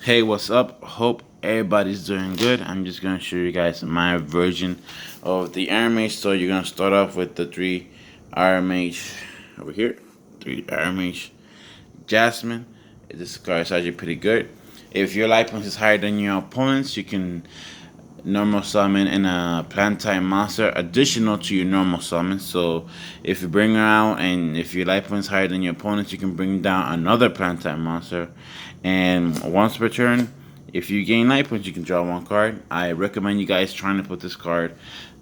Hey, what's up? Hope everybody's doing good. I'm just gonna show you guys my version of the Aromage. So you're gonna start off with the three Aromage over here. Three Aromage Jasmine. This card is actually pretty good. If your life points is higher than your opponent's, you can normal summon and a plant type monster additional to your normal summon. So if you bring her out and if your life points higher than your opponent's, you can bring down another plant type monster. And once per turn, if you gain life points, you can draw one card. I recommend you guys trying to put this card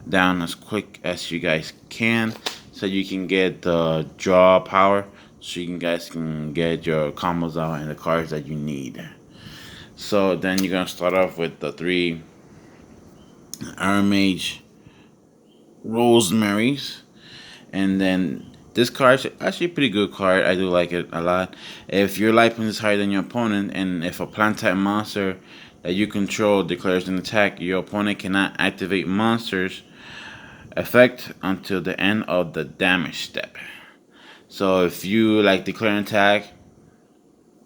down as quick as you guys can so you can get the draw power so you guys can get your combos out and the cards that you need. So then you're gonna start off with the three Aromage Rosemary's, and then this card is actually a pretty good card. I do like it a lot. If your life point is higher than your opponent, and if a plant type monster that you control declares an attack, your opponent cannot activate monsters effect until the end of the damage step. So if you like declare an attack,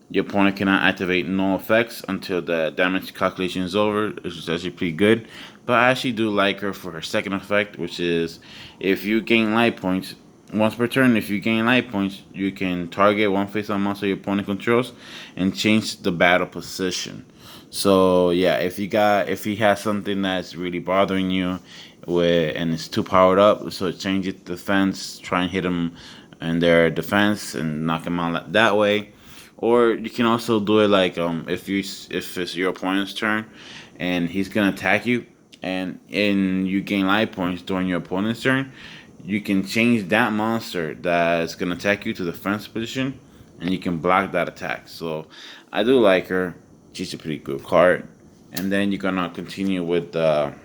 your opponent cannot activate no effects until the damage calculation is over, which is actually pretty good. But I actually do like her for her second effect, which is if you gain life points, once per turn, if you gain life points, you can target one face-up monster your opponent controls and change the battle position. So yeah, if he has something that's really bothering you with and it's too powered up, so change it to defense, try and hit them in their defense and knock them out that way. Or you can also do it like if it's your opponent's turn and he's gonna attack you and you gain life points during your opponent's turn, you can change that monster that's gonna attack you to the defense position and you can block that attack. So I do like her. She's a pretty good card. And then you're gonna continue with the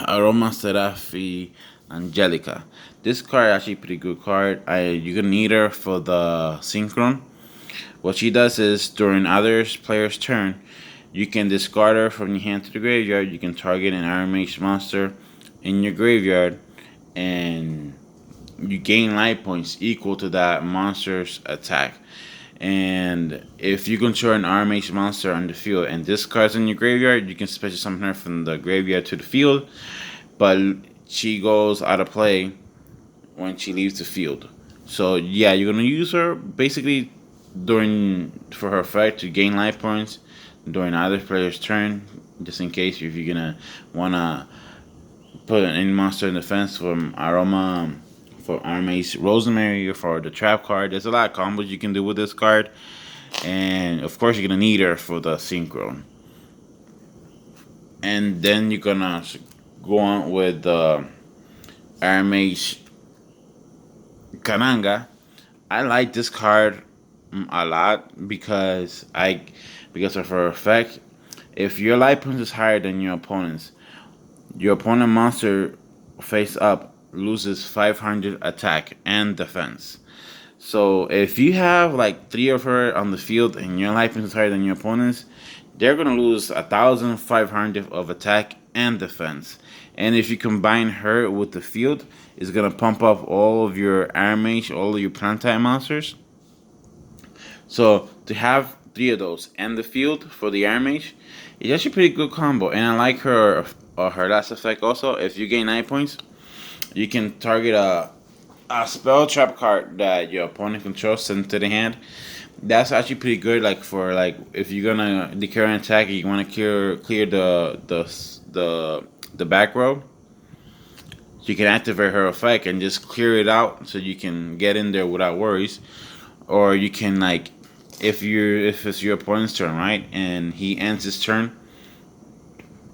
Aroma Serafi Angelica. This card actually pretty good card. You're gonna need her for the synchron. What she does is during other player's turn, you can discard her from your hand to the graveyard. You can target an Aromage monster in your graveyard, and you gain life points equal to that monster's attack. And if you control an Aromage monster on the field and discards in your graveyard, you can special summon her from the graveyard to the field. But she goes out of play when she leaves the field. So yeah, you're gonna use her basically during for her effect to gain life points during either player's turn, just in case if you're gonna wanna put any monster in defense from Aroma for Aromage Rosemary or for the trap card. There's a lot of combos you can do with this card. And of course you're gonna need her for the synchro. And then you're gonna go on with the Aromage Kananga. I like this card a lot because of her effect. If your life point is higher than your opponent monster face up loses 500 attack and defense. So if you have like three of her on the field and your life is higher than your opponent's, they're gonna lose 1,500 of attack and defense. And if you combine her with the field, it's gonna pump up all of your Aromage, all of your plant type monsters. So to have three of those and the field for the Aromage, it's actually a pretty good combo. And I like her last effect also. If you gain 9 points, you can target a spell trap card that your opponent controls sent to the hand. That's actually pretty good. Like for like if you're gonna declare an attack, you want to clear the back row. You can activate her effect and just clear it out so you can get in there without worries. Or you can like if it's your opponent's turn, right, and he ends his turn.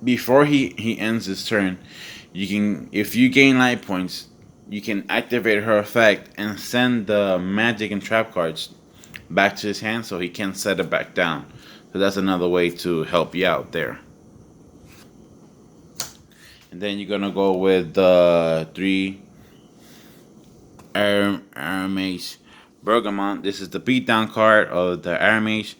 Before he ends his turn, you can if you gain life points, you can activate her effect and send the magic and trap cards back to his hand so he can set it back down. So that's another way to help you out there. And then you're gonna go with the three Aromage Bergamot. This is the beatdown card of the Aromage.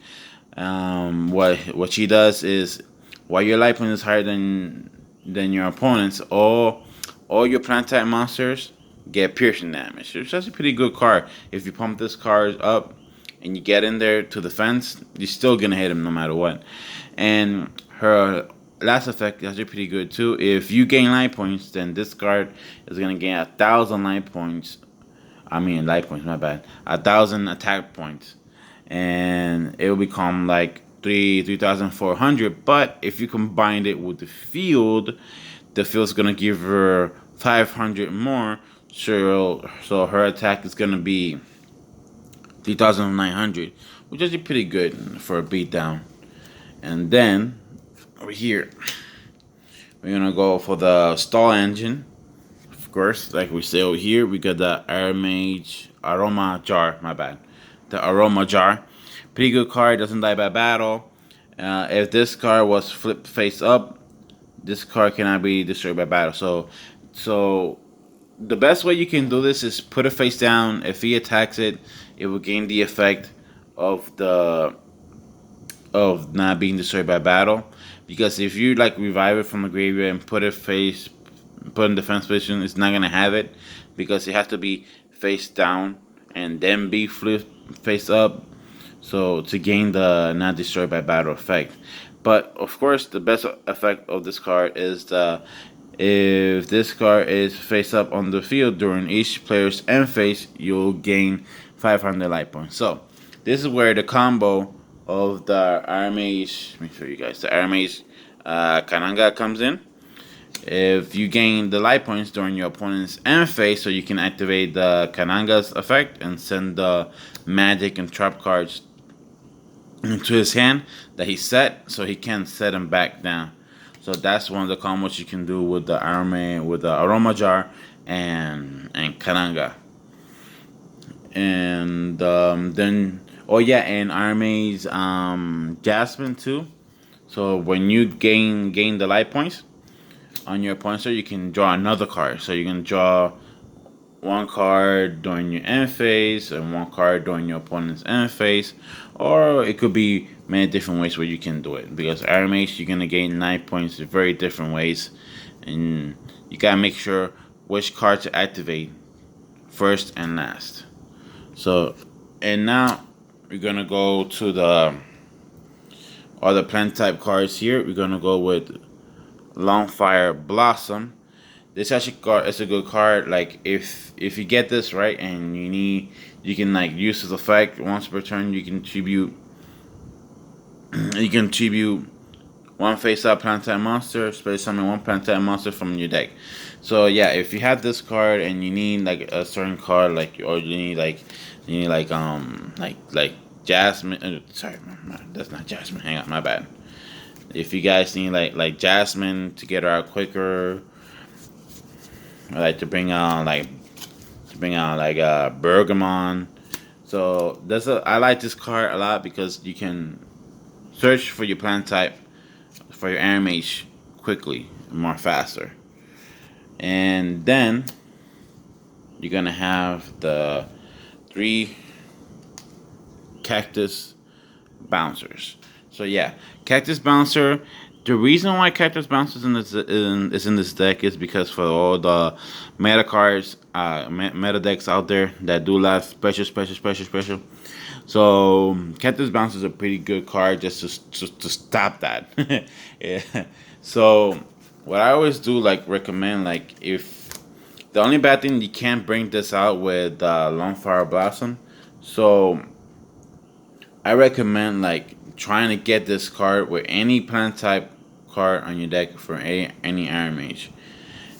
What she does is while your life point is higher than your opponent's, all your plant type monsters get piercing damage. It's actually a pretty good card. If you pump this card up and you get in there to the fence, you're still gonna hit him no matter what. And her last effect is actually pretty good too. If you gain life points, then this card is gonna gain 1,000 life points. I mean life points, my bad. 1,000 attack points, and it will become like 3,400. But if you combine it with the field's gonna give her 500 more. So her attack is gonna be 3,900, which is pretty good for a beatdown. And then over here, we're gonna go for the stall engine. Of course, like we say over here, we got the Aroma Jar. My bad. The Aroma Jar, pretty good card. Doesn't die by battle. If this card was flipped face up, this card cannot be destroyed by battle. So the best way you can do this is put it face down. If he attacks it, it will gain the effect of not being destroyed by battle. Because if you like revive it from the graveyard and put in defense position, it's not gonna have it, because it has to be face down and then be flipped face up. So to gain the not destroyed by battle effect. But of course, the best effect of this card is if this card is face up on the field during each player's end phase, you'll gain 500 life points. So this is where the combo of the Aromage, let me show you guys, the Aromage Kananga comes in. If you gain the life points during your opponent's end phase, so you can activate the Kananga's effect and send the magic and trap cards into his hand that he set, so he can set them back down. So that's one of the combos you can do with the Aroma Jar and Kananga. And then and Aromage Jasmine too. So when you gain the life points on your opponent, you can draw another card. So you can draw one card during your end phase and one card during your opponent's end phase, or it could be many different ways where you can do it. Because Aromage, you're gonna gain 9 points in very different ways, and you gotta make sure which card to activate first and last. So, and now we're gonna go to the other plant type cards here. We're gonna go with Longfire Blossom. This actually card is a good card. Like if you get this right and you can like use this effect once per turn. You can tribute one face up plant type monster, special summon one plant type monster from your deck. So yeah, if you have this card and you need like a certain card, like, or you need like Jasmine. Sorry, that's not Jasmine. Hang on, my bad. If you guys need like Jasmine to get her out quicker, or like to bring out Bergamon. So I like this card a lot because you can search for your plant type for your Aromage quickly, more faster. And then you're gonna have the 3 Cactus Bouncers. So yeah, Cactus Bouncer. The reason why Cactus Bouncer is in this deck is because for all the meta cards, meta decks out there that do last special. So Cactus Bouncer is a pretty good card just to stop that. Yeah. So what I always do, like, recommend, like, if the only bad thing, you can't bring this out with Longfire Blossom. So I recommend like trying to get this card with any plant type card on your deck for any Aromage.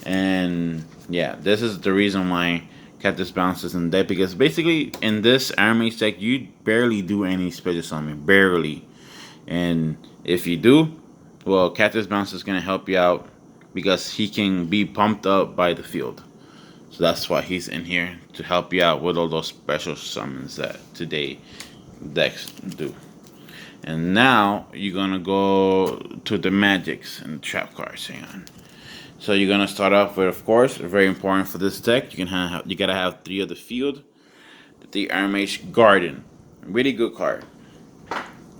And yeah, this is the reason why Cactus Bounces in deck, because basically in this Aromage deck you barely do any special summon, barely. And if you do, well, Cactus Bounce is gonna help you out because he can be pumped up by the field. So that's why he's in here, to help you out with all those special summons that today decks do. And now you're gonna go to the magics and trap cards. Hang on. So you're gonna start off with, of course, very important for this deck. You gotta have 3 of the field. The Aromage Garden, really good card.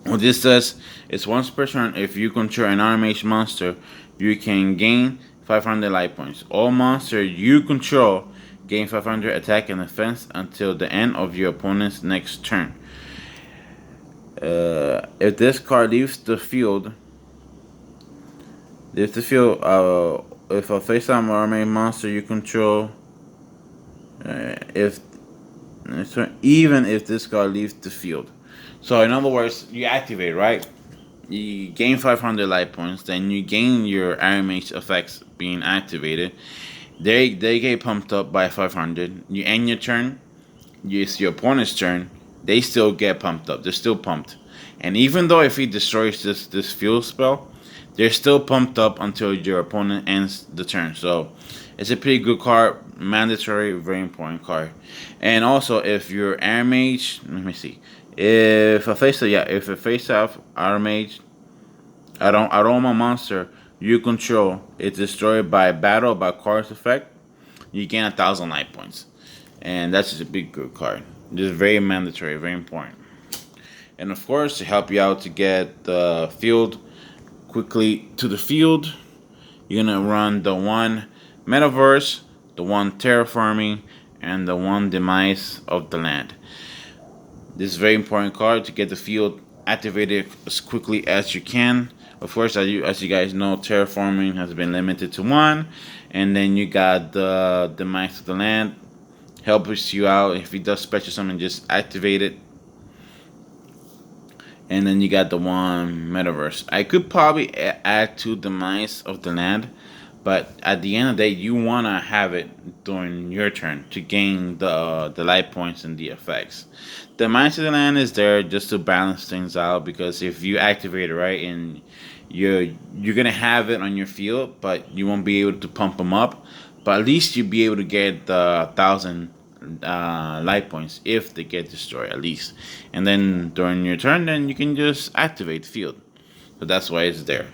What this does is once per turn, if you control an Aromage monster, you can gain 500 life points. All monsters you control gain 500 attack and defense until the end of your opponent's next turn. If this card leaves the field, if the field, if a face-time Aromage monster you control, if even if this card leaves the field. So in other words, you activate, right? You gain 500 life points, then you gain your Aromage effects being activated. They get pumped up by 500. You end your turn. It's your opponent's turn. They still get pumped up. They're still pumped. And even though if he destroys this field spell, they're still pumped up until your opponent ends the turn. So it's a pretty good card. Mandatory, very important card. And also, if your Aromage, let me see. If a face-off Aromage Aroma monster you control is destroyed by battle by card's effect, you gain 1,000 life points. And that's just a big good card. Just very mandatory, very important. And of course, to help you out to get the field quickly to the field, you're gonna run the one Metaverse, the one Terraforming, and the one Demise of the Land. This is a very important card to get the field activated as quickly as you can. Of course, as you guys know, Terraforming has been limited to one. And then you got the Demise of the Land. Helps you out. If he does special summon, just activate it. And then you got the one Metaverse. I could probably add to Demise of the Land. But at the end of the day, you want to have it during your turn to gain the life points and the effects. The Demise of the Land is there just to balance things out, because if you activate it right, and you're gonna have it on your field, but you won't be able to pump them up. But at least you'll be able to get the 1,000 life points if they get destroyed, at least. And then during your turn, then you can just activate the field. So that's why it's there.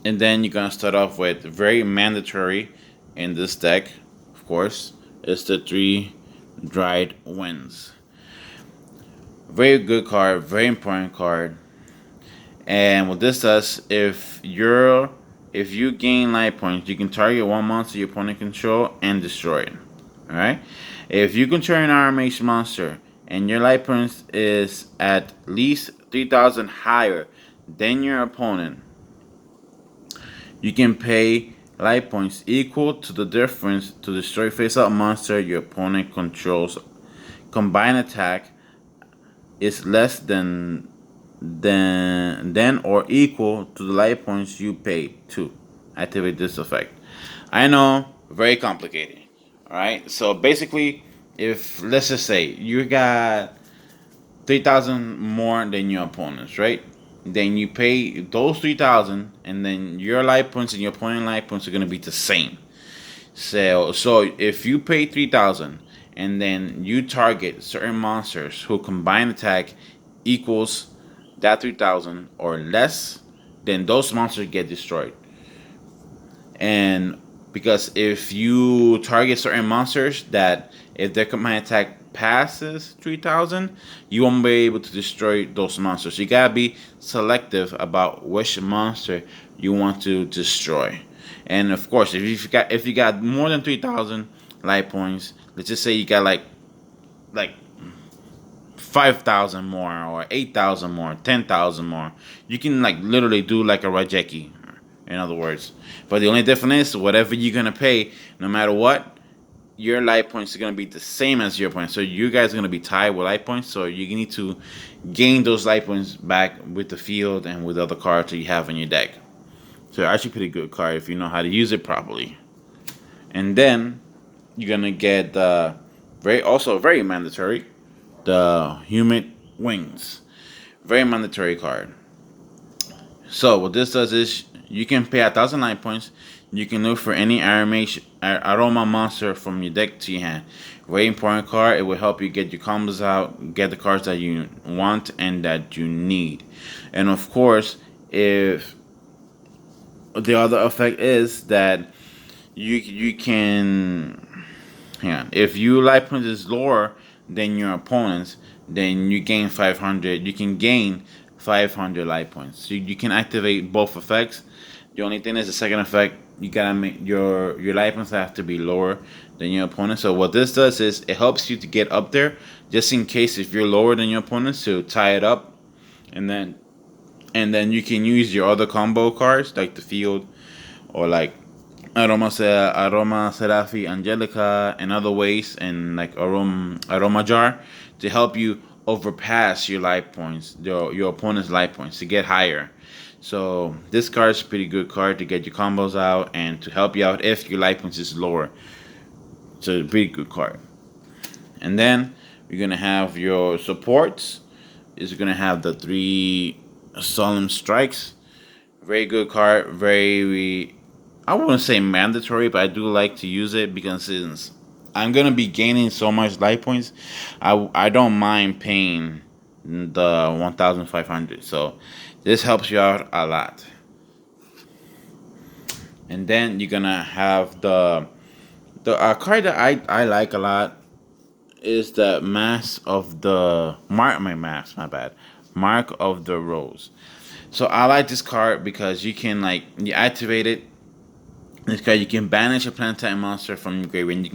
And then you're gonna start off with very mandatory in this deck, of course, it's the 3 Dried Winds. Very good card, very important card. And what this does, if you gain life points, you can target one monster your opponent control and destroy it. Alright? If you control an Aromage monster and your life points is at least 3,000 higher than your opponent, you can pay life points equal to the difference to destroy face-up monster your opponent controls. Combined attack is less than or equal to the life points you paid to activate this effect. I know, very complicated. Alright, so basically, if let's just say you got 3,000 more than your opponents, right? Then you pay those 3,000, and then your life points and your opponent life points are gonna be the same. So if you pay 3,000 and then you target certain monsters who combined attack equals that 3,000 or less, then those monsters get destroyed. And because if you target certain monsters that if their combined attack passes 3,000, you won't be able to destroy those monsters. You gotta be selective about which monster you want to destroy. And of course, if you got more than 3,000 life points, let's just say you got like 5,000 more or 8,000 more, 10,000 more, you can like literally do like a Rajeki, in other words. But the only difference is whatever you're gonna pay, no matter what, your life points are going to be the same as your points. So you guys are going to be tied with life points. So you need to gain those life points back with the field and with other cards that you have in your deck. So actually pretty good card if you know how to use it properly. And then you're going to get very mandatory, the Humid Wings. Very mandatory card. So what this does is you can pay 1,000 life points. You can look for any Aroma monster from your deck to your hand. Very important card. It will help you get your combos out, get the cards that you want and that you need. And of course, if the other effect is that you can, if your life points is lower than your opponent's, then you gain 500. You can gain 500 life points. So you can activate both effects. The only thing is the second effect. You gotta make your life points have to be lower than your opponent. So what this does is it helps you to get up there, just in case if you're lower than your opponent, to tie it up, and then you can use your other combo cards like the field or like Aroma Serafi Angelica and other ways, and like Aroma Jar, to help you overpass your life points, your opponent's life points, to get higher. So this card is a pretty good card to get your combos out and to help you out if your life points is lower. So it's a pretty good card. And then you're gonna have your supports. Is gonna have the 3 Solemn Strikes. Very good card. Very, I wouldn't say mandatory, but I do like to use it because since I'm gonna be gaining so much life points, I don't mind paying the 1,500. So this helps you out a lot. And then you're gonna have the card that I like a lot is the Mask of the my bad, Mark of the Rose. So I like this card because you can you activate it. This card, you can banish a planetary monster from your graveyard.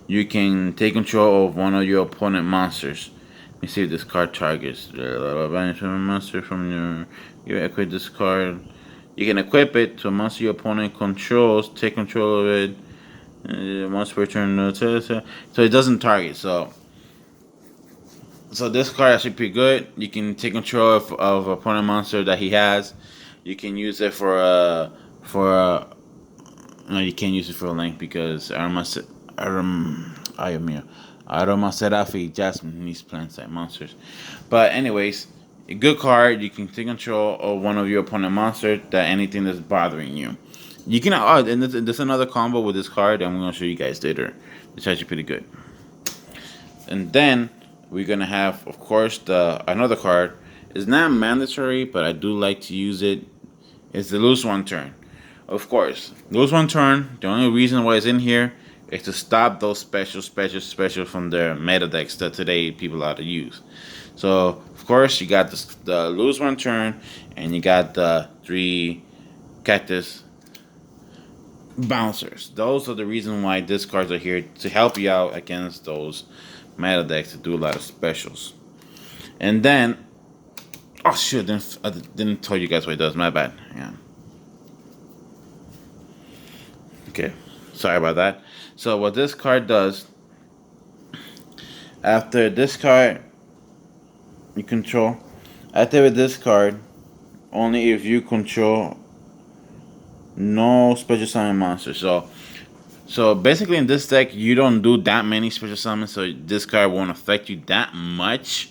You can take control of one of your opponent monsters. Let me see if this card targets. Banish a monster from you equip this card. You can equip it to a monster your opponent controls. Take control of it. Once per turn, so it doesn't target. So this card is actually pretty good. You can take control of opponent monster that he has. You can use it for no, you can't use it for a link because Aroma Serafi Jasmine needs plants like monsters. But anyways, a good card. You can take control of one of your opponent monsters that anything that's bothering you. You can and there's another combo with this card I'm gonna show you guys later. It's actually pretty good. And then we're gonna have, of course, another card. It's not mandatory, but I do like to use it. It's the lose one turn. Of course, lose one turn. The only reason why it's in here is to stop those special from the meta decks that today people are to use. So of course you got the lose one turn, and you got the 3 cactus bouncers. Those are the reason why these cards are here, to help you out against those meta decks to do a lot of specials. And then, oh shit, I didn't tell you guys what it does. My bad. Yeah. Okay, sorry about that. So what this card does, after this card you control, activate this card only if you control no special summon monsters. So basically in this deck you don't do that many special summons, so this card won't affect you that much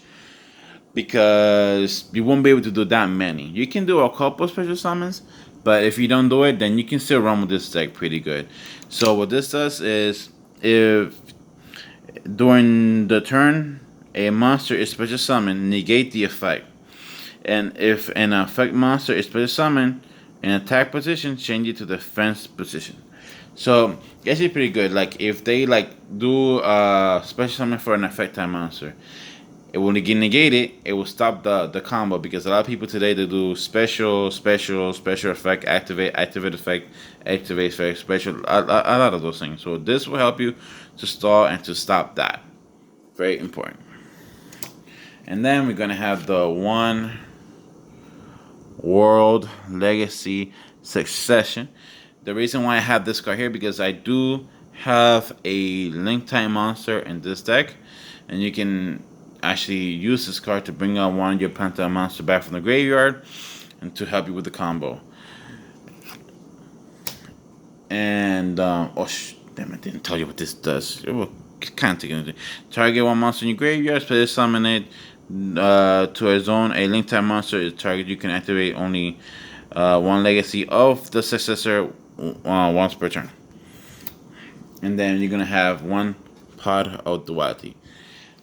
because you won't be able to do that many. You can do a couple special summons, but if you don't do it, then you can still run with this deck pretty good. So what this does is, if during the turn a monster is special summoned, negate the effect. And if an effect monster is special summoned in attack position, change it to defense position. So it's actually pretty good. Like if they do special summon for an effect type monster, it will negate it. It will stop the combo, because a lot of people today, they do special effect, activate effect, special, a lot of those things. So this will help you to stall and to stop that. Very important. And then we're gonna have the One World Legacy Succession. The reason why I have this card here, because I do have a Link Time monster in this deck, and you can actually use this card to bring out one of your Panther monster back from the graveyard and to help you with the combo. And damn, I didn't tell you what this does. It will kind of target one monster in your graveyard, special summon it to a zone. A Link Time monster is target. You can activate only one legacy of the successor once per turn. And then you're gonna have one Pod of Duality.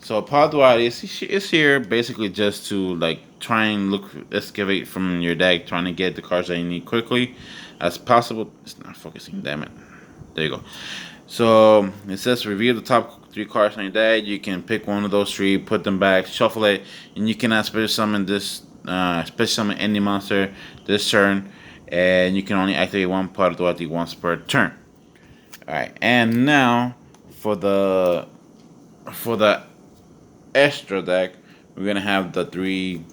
So Pod Duality is here basically just to try and excavate from your deck, trying to get the cards that you need quickly as possible. It's not focusing, damn it. There you go. So it says reveal the top 3 cards on your deck. You can pick one of those 3, put them back, shuffle it, and you can special summon this, special summon any monster this turn, and you can only activate one part duality once per turn. Alright, and now for the extra deck, we're gonna have the 3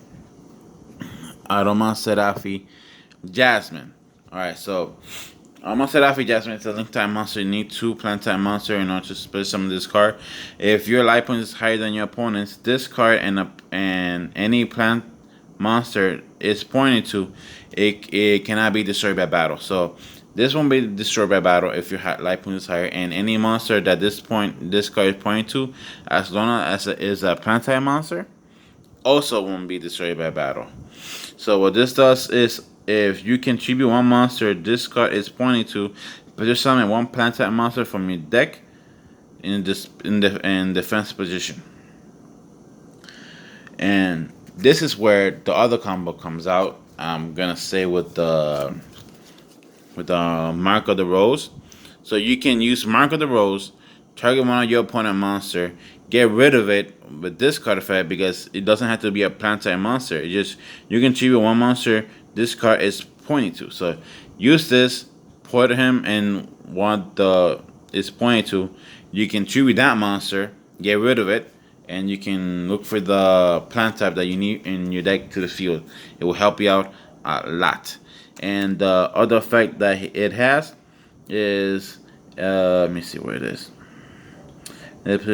Aromage Serafi Jasmine. Alright, so Aromage Serafi Jasmine is a link type monster. You need 2 plant type monster in order to split summon this card. If your life point is higher than your opponent's, this card and any plant monster is pointed to, it cannot be destroyed by battle. So this won't be destroyed by battle if your life point is higher, and any monster that this card is pointing to, as long as it is a plant type monster, also won't be destroyed by battle. So what this does is, if you contribute 1 monster this card is pointing to, just summon 1 plant type monster from your deck in defense position. And this is where the other combo comes out. I'm gonna say with the Mark of the Rose. So you can use Mark of the Rose, target one of your opponent monster, get rid of it with this card effect, because it doesn't have to be a plant type monster. It just, you can tribute 1 monster this card is pointing to. So use this, put him in what the is pointing to. You can tribute that monster, get rid of it, and you can look for the plant type that you need in your deck to the field. It will help you out a lot. And the other effect that it has is, let me see where it is. Effect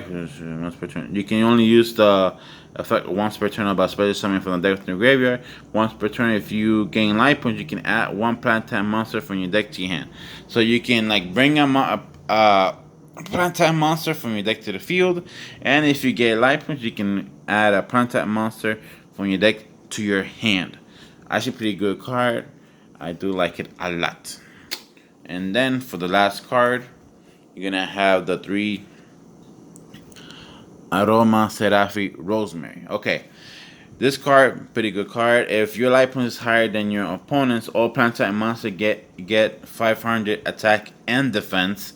once per turn. You can only use the effect once per turn about special summon from the deck to the graveyard. Once per turn, if you gain life points, you can add 1 plant type monster from your deck to your hand. So you can like bring a plant type monster from your deck to the field, and if you get life points, you can add a plant type monster from your deck to your hand. Actually, pretty good card. I do like it a lot. And then for the last card, you're gonna have the 3 Aromage Serafi Rosemary. Okay, this card, pretty good card. If your life point is higher than your opponent's, all plant type monsters get 500 attack and defense.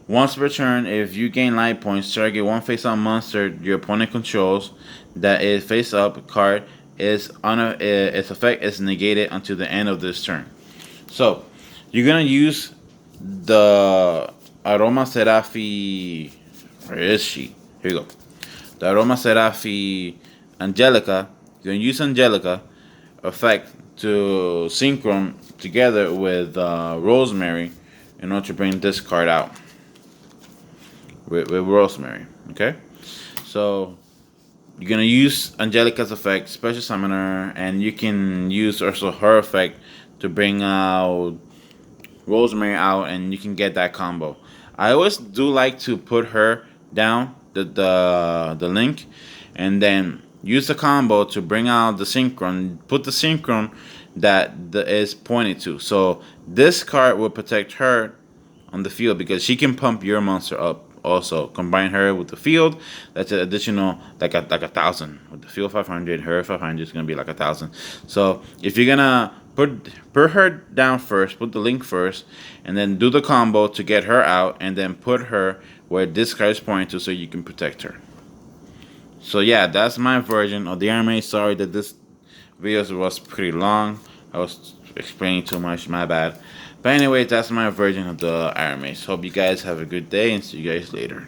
Once per turn, if you gain life points, target 1 face-up monster your opponent controls that is face-up card its effect is negated until the end of this turn. So you're gonna use the Aromage Serafi. Where is she? Here you go. The Aromage Serafi Angelica. You're gonna use Angelica effect to synchron together with Rosemary in order to bring this card out with Rosemary. Okay, so you're gonna use Angelica's effect, special summoner, and you can use also her effect to bring out Rosemary out, and you can get that combo. I always do like to put her down the link, and then use the combo to bring out the synchron. Put the synchron that is pointed to. So this card will protect her on the field because she can pump your monster up. Also, combine her with the field. That's an additional like a 1,000 with the field 500. Her 500 is gonna be like 1,000. So if you're gonna put her down first, put the link first, and then do the combo to get her out, and then put her where this card is pointing to, so you can protect her. So yeah, that's my version of the anime. Sorry that this video was pretty long. I was explaining too much. My bad. But anyway, that's my version of the Aromage. Hope you guys have a good day, and see you guys later.